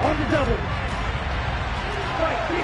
On the double. Strike 50.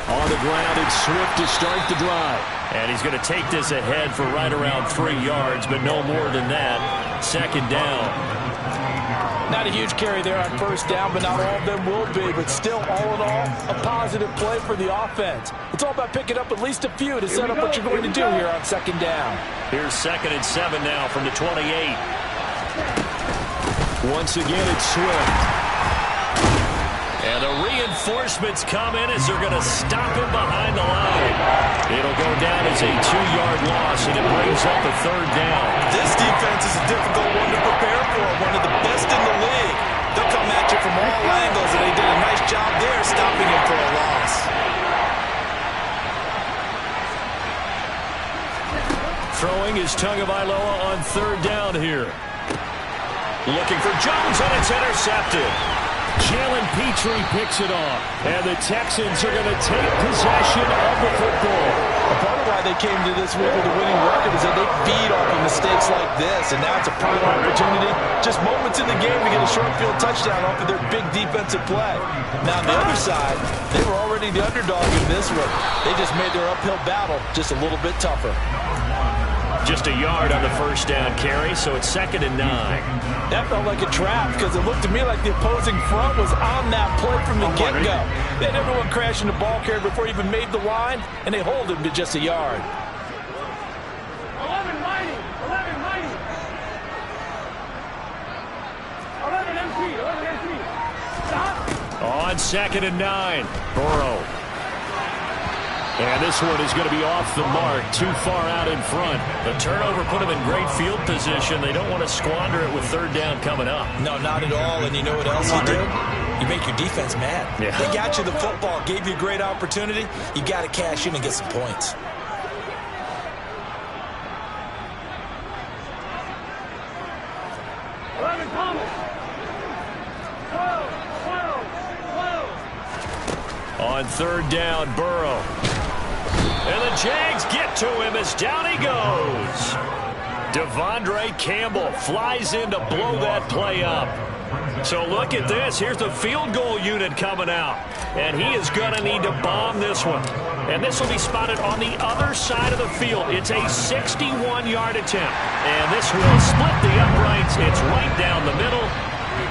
On the ground, it's Swift to start the drive. And he's going to take this ahead for right around 3 yards, but no more than that. Second down. Not a huge carry there on first down, but not all of them will be. But still, all in all, a positive play for the offense. It's all about picking up at least a few to set up what you're going to do here on second down. Here's 2nd and 7 now from the 28. Once again, it's Swift. And the reinforcements come in as they're going to stop him behind the line. It'll go down as a 2-yard loss, and it brings up a 3rd down. This defense is a difficult one to prepare for, one of the best in the league. They'll come at you from all angles, and they did a nice job there stopping him for a loss. Throwing is Tagovailoa on 3rd down here. Looking for Jones, and it's intercepted. Jalen Petrie picks it off, and the Texans are going to take possession of the football. A part of why they came to this week with a winning record is that they feed off of mistakes like this, and now it's a prime opportunity, just moments in the game to get a short field touchdown off of their big defensive play. Now, on the other side, they were already the underdog in this one. They just made their uphill battle just a little bit tougher. Just a yard on the first down carry, so it's 2nd and 9. That felt like a trap because it looked to me like the opposing front was on that play from the get-go. They had everyone crashing the ball carrier before he even made the line, and they hold him to just a yard. 11 mighty. 11 mighty. 11 MP. 11 MP. Stop. On 2nd and 9, Burrow. And this one is going to be off the mark, too far out in front. The turnover put them in great field position. They don't want to squander it with 3rd down coming up. No, not at all. And you know what else you do? You make your defense mad. Yeah. They got you the football, gave you a great opportunity. You got to cash in and get some points. On 3rd down, Burrow. And the Jags get to him as down he goes. Devondre Campbell flies in to blow that play up. So look at this. Here's the field goal unit coming out. And he is going to need to bomb this one. And this will be spotted on the other side of the field. It's a 61-yard attempt. And this will split the uprights. It's right down the middle.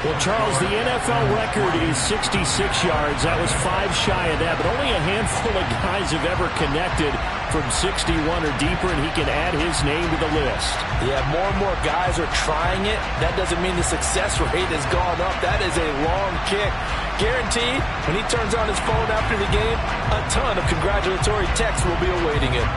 Well, Charles, the NFL record is 66 yards. That was 5 shy of that, but only a handful of guys have ever connected from 61 or deeper, and he can add his name to the list. Yeah, more and more guys are trying it. That doesn't mean the success rate has gone up. That is a long kick. Guaranteed, when he turns on his phone after the game, a ton of congratulatory texts will be awaiting him.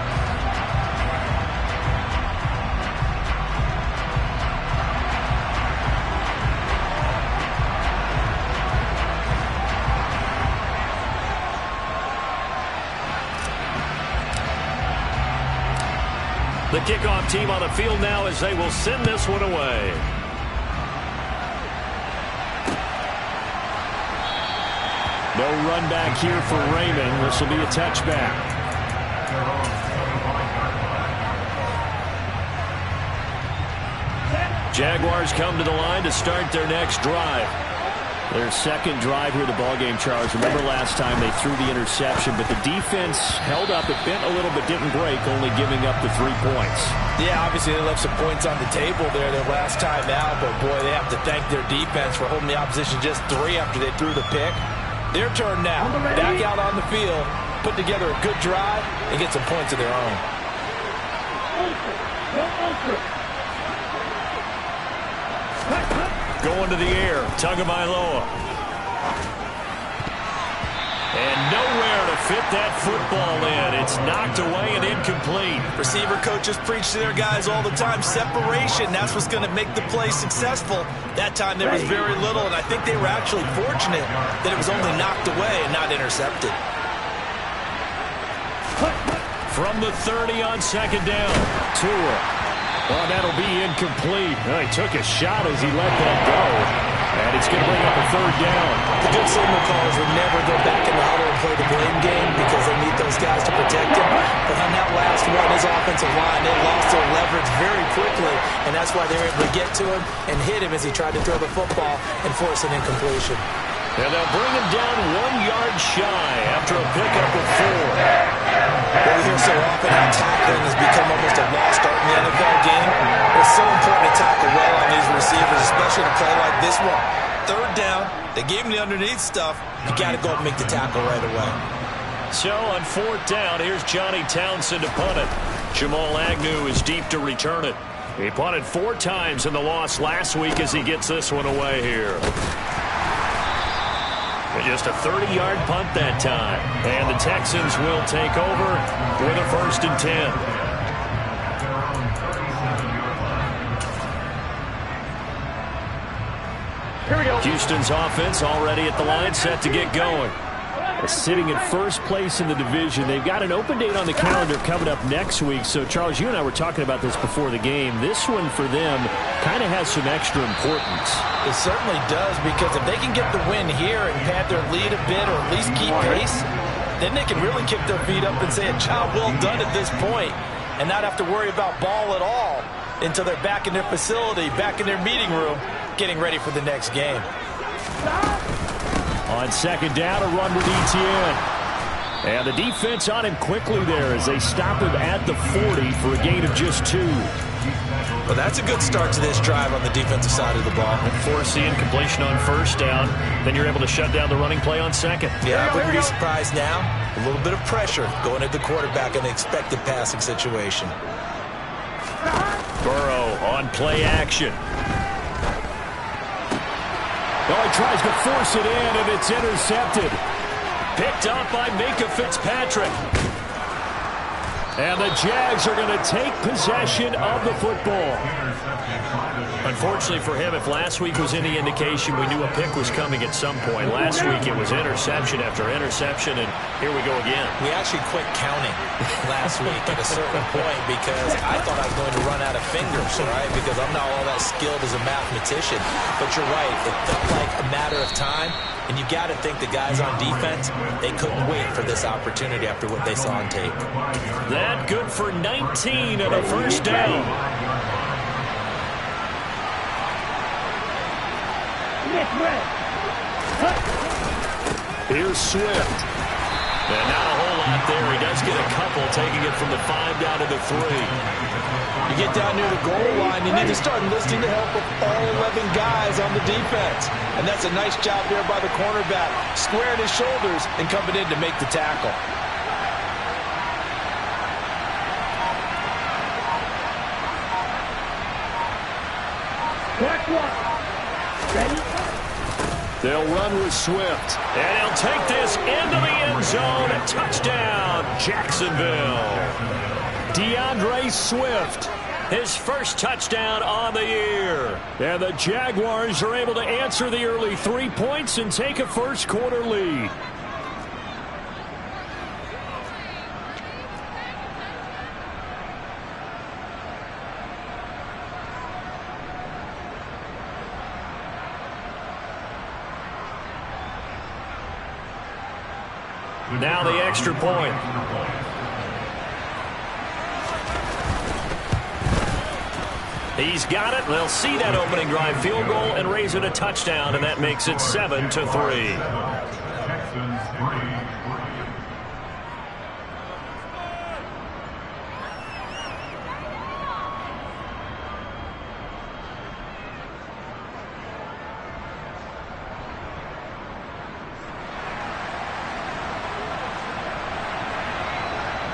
The kickoff team on the field now as they will send this one away. No run back here for Raymond. This will be a touchback. Jaguars come to the line to start their next drive. Their second drive here of the ballgame, Charles. Remember last time they threw the interception, but the defense held up. It bent a little but didn't break, only giving up the 3 points. Yeah, obviously they left some points on the table there their last time out, but boy, they have to thank their defense for holding the opposition just 3 after they threw the pick. Their turn now. Back out on the field, put together a good drive, and get some points of their own. Going to the air, Tagovailoa. And nowhere to fit that football in. It's knocked away and incomplete. Receiver coaches preach to their guys all the time, separation. That's what's going to make the play successful. That time there was very little, and I think they were actually fortunate that it was only knocked away and not intercepted. From the 30 on second down, Tua. Oh, that'll be incomplete. Well, he took a shot as he let that go. And it's going to bring up a third down. The good signal callers would never go back in the huddle and play the blame game because they need those guys to protect him. But on that last one, his offensive line, they lost their leverage very quickly, and that's why they were able to get to him and hit him as he tried to throw the football and force an incompletion. And they'll bring him down 1 yard shy after a pickup of 4. What we hear so often, how tackling has become almost a lost art in the NFL game. It's so important to tackle well on these receivers, especially to play like this one. Third down, they gave him the underneath stuff. You got to go and make the tackle right away. So on 4th down, here's Johnny Townsend to punt it. Jamal Agnew is deep to return it. He punted 4 times in the loss last week as he gets this one away here. Just a 30-yard punt that time. And the Texans will take over with a 1st and 10. Here we go. Houston's offense already at the line, set to get going. Sitting at first place in the division. They've got an open date on the calendar coming up next week. So, Charles, you and I were talking about this before the game. This one for them kind of has some extra importance. It certainly does, because if they can get the win here and pad their lead a bit or at least keep pace, then they can really kick their feet up and say a job well done at this point and not have to worry about ball at all until they're back in their facility, back in their meeting room, getting ready for the next game. On 2nd down, a run with Etienne. And the defense on him quickly there as they stop him at the 40 for a gain of just 2. Well, that's a good start to this drive on the defensive side of the ball. Force the incompletion on 1st down. Then you're able to shut down the running play on 2nd. Yeah, I wouldn't be surprised now. A little bit of pressure going at the quarterback in the expected passing situation. Burrow on play action. Oh, he tries to force it in, and it's intercepted. Picked up by Minka Fitzpatrick. And the Jags are going to take possession of the football. Unfortunately for him, if last week was any indication, we knew a pick was coming at some point. Last week it was interception after interception, and here we go again. We actually quit counting last week at a certain point because I thought I was going to run out of fingers, right? Because I'm not all that skilled as a mathematician. But you're right, it felt like a matter of time. And you got to think the guys on defense, they couldn't wait for this opportunity after what they saw on tape. That good for 19 and a 1st down. Here's Swift. And not a whole lot there. He does get a couple, taking it from the 5 down to the 3. You get down near the goal line, you need to start enlisting the help of all 11 guys on the defense. And that's a nice job there by the cornerback, squaring his shoulders and coming in to make the tackle. Black one. Ready? They'll run with Swift. And he'll take this into the end zone. A touchdown, Jacksonville. DeAndre Swift, his first touchdown on the year. And the Jaguars are able to answer the early 3 points and take a first-quarter lead. Now the extra point. He's got it. They'll see that opening drive field goal and raise it a touchdown, and that makes it 7-3.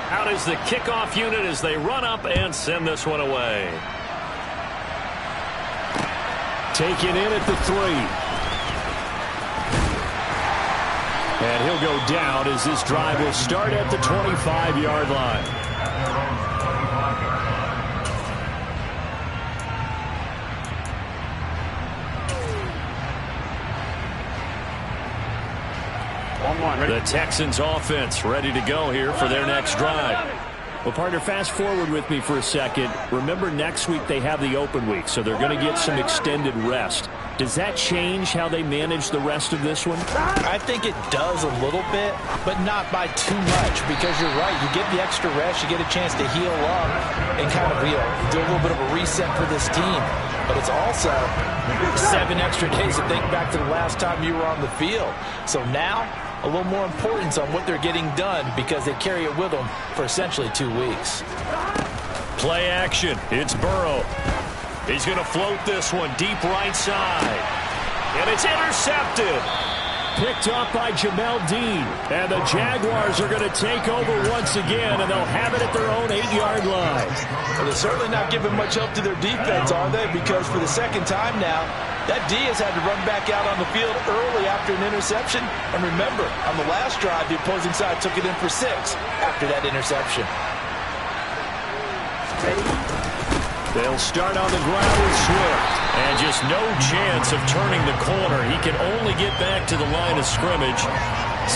Out is the kickoff unit as they run up and send this one away. Taken in at the 3. And he'll go down as this drive will start at the 25-yard line. The Texans offense ready to go here for their next drive. Well, partner, fast forward with me for a second. Remember, next week they have the open week, so they're going to get some extended rest. Does that change how they manage the rest of this one? I think it does a little bit, but not by too much, because you're right. You get the extra rest. You get a chance to heal up and kind of do a little bit of a reset for this team. But it's also 7 extra days to think back to the last time you were on the field. So now, a little more importance on what they're getting done because they carry it with them for essentially 2 weeks. Play action. It's Burrow. He's going to float this one deep right side. And it's intercepted. Picked up by Jamel Dean. And the Jaguars are going to take over once again, and they'll have it at their own 8-yard line. Well, they're certainly not giving much help to their defense, are they? Because for the second time now, that D has had to run back out on the field early after an interception. And remember, on the last drive, the opposing side took it in for 6 after that interception. They'll start on the ground with Swift. And just no chance of turning the corner. He can only get back to the line of scrimmage.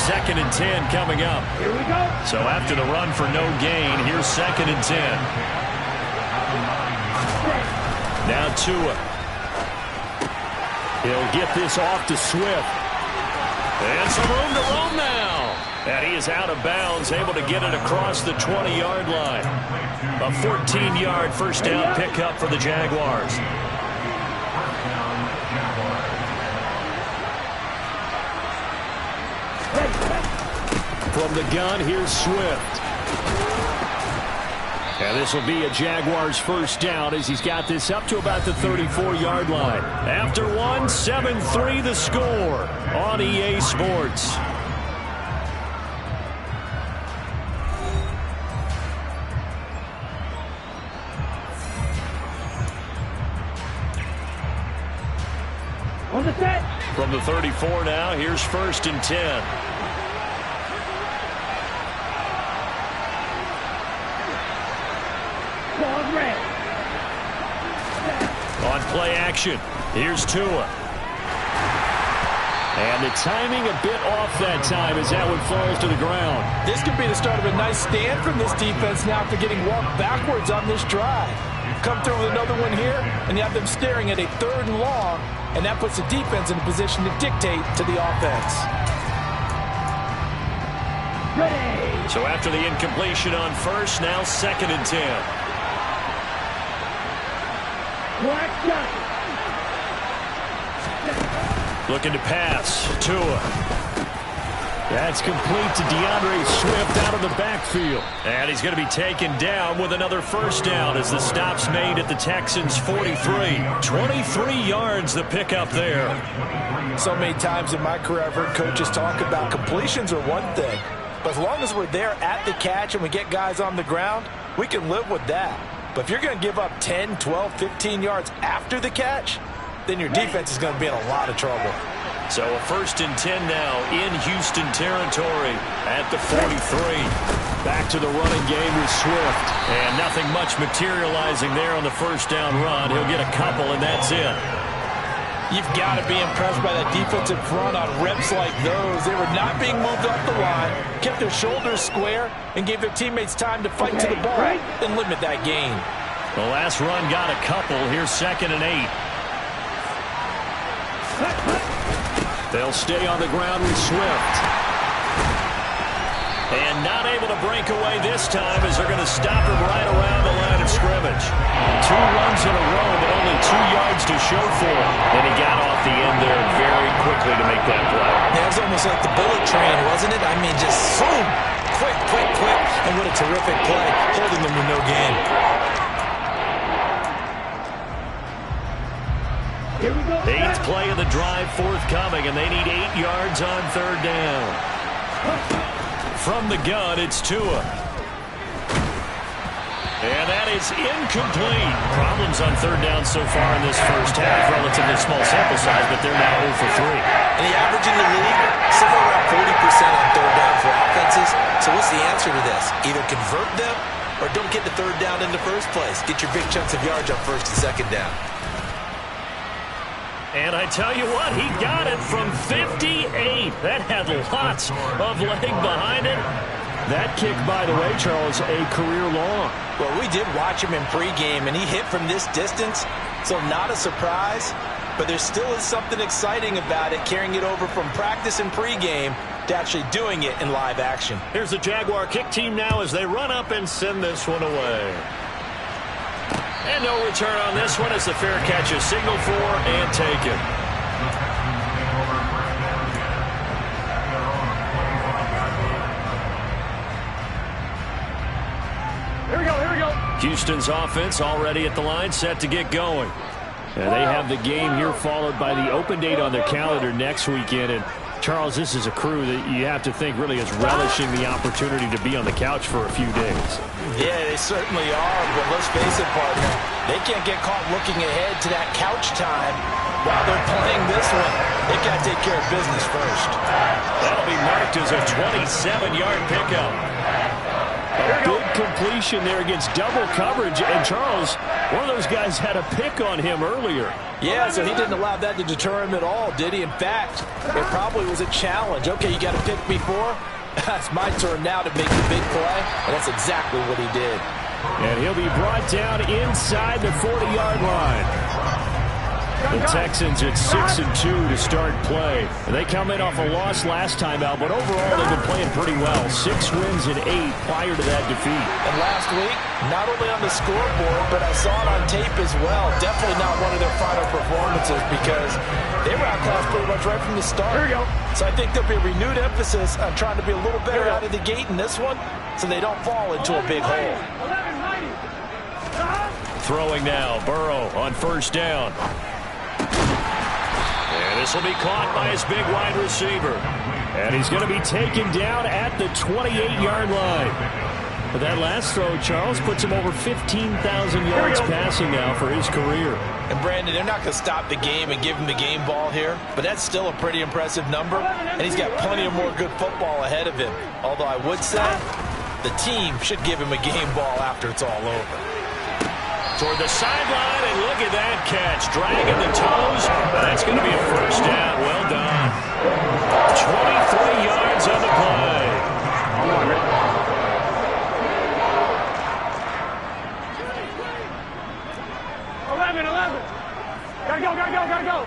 2nd and 10 coming up. Here we go. So after the run for no gain, here's 2nd and 10. Now Tua. He'll get this off to Swift. And some room to roam now. And he is out of bounds, able to get it across the 20-yard line. A 14-yard first down pickup for the Jaguars. From the gun, here's Swift. And this will be a Jaguars first down as he's got this up to about the 34-yard line. After one, 7-3 the score on EA Sports. On the set. From the 34 now, here's 1st and 10. Ball's red. On play action, here's Tua. And the timing a bit off that time as that one falls to the ground. This could be the start of a nice stand from this defense now after getting walked backwards on this drive. Come through with another one here, and you have them staring at a 3rd and long, and that puts the defense in a position to dictate to the offense. Ready. So after the incompletion on 1st, now 2nd and 10. Black shot. Looking to pass. Tua. That's complete to DeAndre Swift out of the backfield. And he's going to be taken down with another first down as the stop's made at the Texans' 43. 23 yards the pickup there. So many times in my career I've heard coaches talk about completions are one thing. But as long as we're there at the catch and we get guys on the ground, we can live with that. But if you're going to give up 10, 12, 15 yards after the catch, then your defense is going to be in a lot of trouble. So a 1st and 10 now in Houston territory at the 43. Back to the running game with Swift. And nothing much materializing there on the first down run. He'll get a couple, and that's it. You've got to be impressed by that defensive front on reps like those. They were not being moved off the line, kept their shoulders square, and gave their teammates time to fight to the ball and limit that gain. The last run got a couple. Here's 2nd and 8. They'll stay on the ground with Swift. And not able to break away this time as they're going to stop him right around the line of scrimmage. 2 runs in a row, but only 2 yards to show for it. And he got off the end there very quickly to make that play. That was almost like the bullet train, wasn't it? I mean, just boom, quick, quick, quick. And what a terrific play, holding them with no gain. Here we go. 8th play of the drive forthcoming, and they need 8 yards on 3rd down. From the gun, it's Tua. And that is incomplete. Problems on 3rd down so far in this first half. Relatively small sample size, but they're now 0 for 3. And the average in the league, somewhere around 40% on 3rd down for offenses. So what's the answer to this? Either convert them or don't get the 3rd down in the first place. Get your big chunks of yards on 1st and 2nd down. And I tell you what, he got it from 58. That had lots of leg behind it. That kick, by the way, Charles, a career long. Well, we did watch him in pregame, and he hit from this distance, so not a surprise. but there still is something exciting about it, carrying it over from practice and pregame to actually doing it in live action. Here's the Jaguar kick team now as they run up and send this one away. And no return on this one as the fair catch is signaled for and taken. Here we go, here we go. Houston's offense already at the line, set to get going. And they have the game here followed by the open date on their calendar next weekend. And Charles, this is a crew that you have to think really is relishing the opportunity to be on the couch for a few days. Yeah, they certainly are, but let's face it, partner. They can't get caught looking ahead to that couch time while they're playing this one. They got to take care of business first. That'll be marked as a 27-yard pickup. A big completion there against double coverage. And Charles, one of those guys had a pick on him earlier. Yeah, so he didn't allow that to deter him at all, did he? In fact, it probably was a challenge. Okay, you got to pick me for? It's my turn now to make the big play, and that's exactly what he did. And he'll be brought down inside the 40-yard line. The Texans at 6-2 to start play. And they come in off a loss last time out, but overall they've been playing pretty well. 6 wins and 8 prior to that defeat. And last week, not only on the scoreboard, but I saw it on tape as well. Definitely not one of their final performances because they were outclassed pretty much right from the start. Here we go. So I think there'll be a renewed emphasis on trying to be a little better out of the gate in this one so they don't fall into a big hole. Throwing now, Burrow on first down. And this will be caught by his big wide receiver. And he's going to be taken down at the 28-yard line. But that last throw, Charles, puts him over 15,000 yards passing now for his career. And Brandon, they're not going to stop the game and give him the game ball here, but that's still a pretty impressive number, and he's got plenty of more good football ahead of him. Although I would say the team should give him a game ball after it's all over. Toward the sideline, and look at that catch. Dragging the toes. That's going to be a first down. Well done. 23 yards on the play. 11. Gotta go.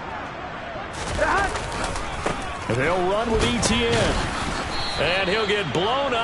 They'll run with ETN. And he'll get blown up.